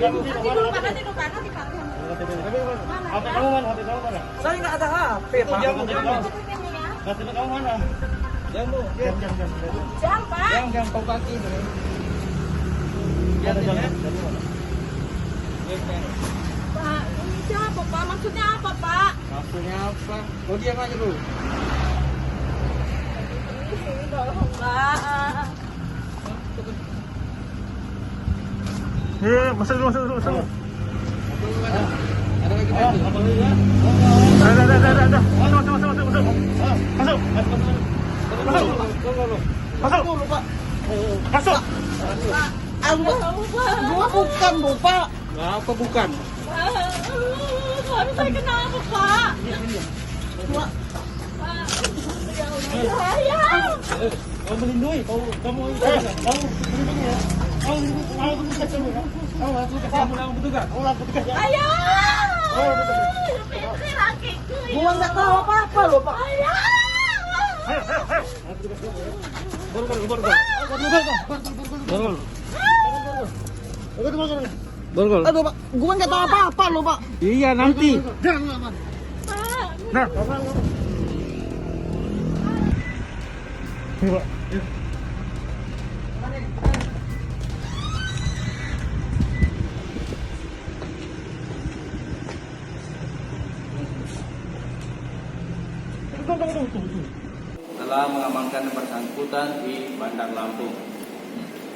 Nanti dulu Pak, nanti dulu Pak, nanti Pak. HP kamu mana? HP kamu mana? Saya nggak ada HP, Pak. Jam kamu. Cukupin ini ya. HP kamu mana? Jam, Bu. Jam. Jam Pak. Jam kau kaki ini. Jam mana? Pak, ini siapa Pak? Maksudnya apa Pak? Maksudnya apa? Kau diam aja dulu. Ini tolong Pak. Masuk dulu. Ada lagi Ada. Masuk. Gua bukan, Bu, Pak. Apa bukan? Harus saya kenapa Pak? Sayang. Kau melindungi, kamu melindungi ya. Kamu petugas. Ayah. Ini lakiku. Gua nggak tahu apa-apa loh, Pak. Ayah. Borgol. Aduh, Pak. Gua nggak tahu apa-apa loh, Pak. Iya nanti. Nah. Pak. Telah mengamankan yang bersangkutan di Bandar Lampung.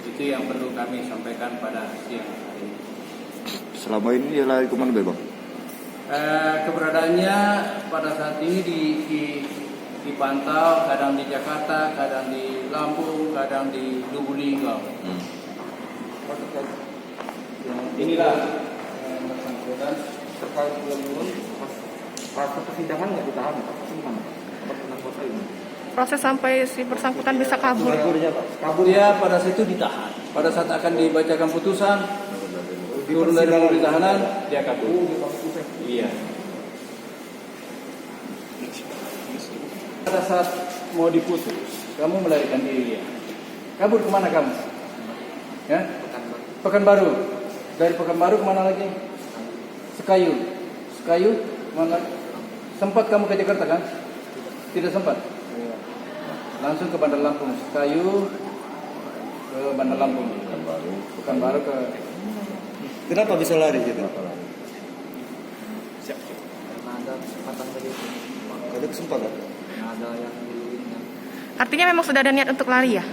Itu yang perlu kami sampaikan pada siang hari ini. Selama ini dia lari kemana Bang? Keberadaannya pada saat ini dipantau, kadang di Jakarta, kadang di Lampung, kadang di Lubuk Linggau. Inilah yang bersangkutan. Terkait belum proses persidangan nggak ditahan, Pak? Gimana? Kota ini. Proses sampai si bersangkutan bisa kabur. Kabur ya, pada saat itu ditahan. Pada saat akan dibacakan putusan, turun dari mobil tahanan, dia kabur. Iya. Pada saat mau diputus, kamu melarikan diri ya. Kabur kemana kamu? Ya? Pekanbaru. Dari Pekanbaru kemana lagi? Sekayu. Sekayu kemana? Sempat kamu ke Jakarta kan? Tidak sempat. Langsung ke Bandar Lampung. Sekayu ke Bandar Lampung. Pekanbaru ke. Kenapa bisa lari gitu? Ada kesempatan begitu. Ada kesempatan. Ada yang diluinnya. Artinya memang sudah ada niat untuk lari ya?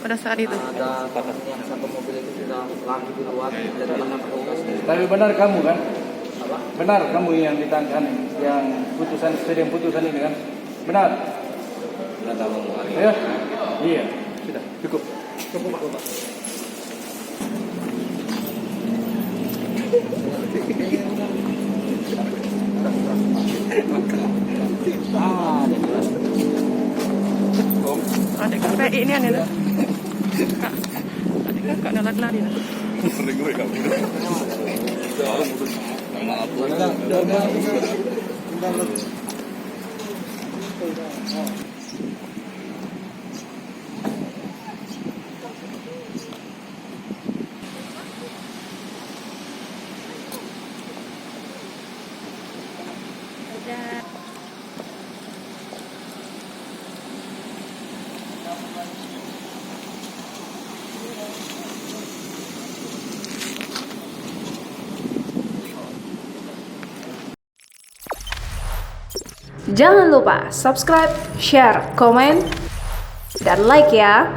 Pada saat itu. Ada yang satu mobil itu sudah lari di luar dari mana petugas. Tapi benar kamu kan? Apa? Benar kamu yang ditangkan yang putusan sedang putusan ini kan? Benar. Benar tahu lari. Ya? Iya. Sudah cukup. Cukup, Pak. Adik KPI ini aneh tuh. Adik kakak nalat lari lah. Sering gue kamu. Maaf. Jangan lupa subscribe, share, komen, dan like ya.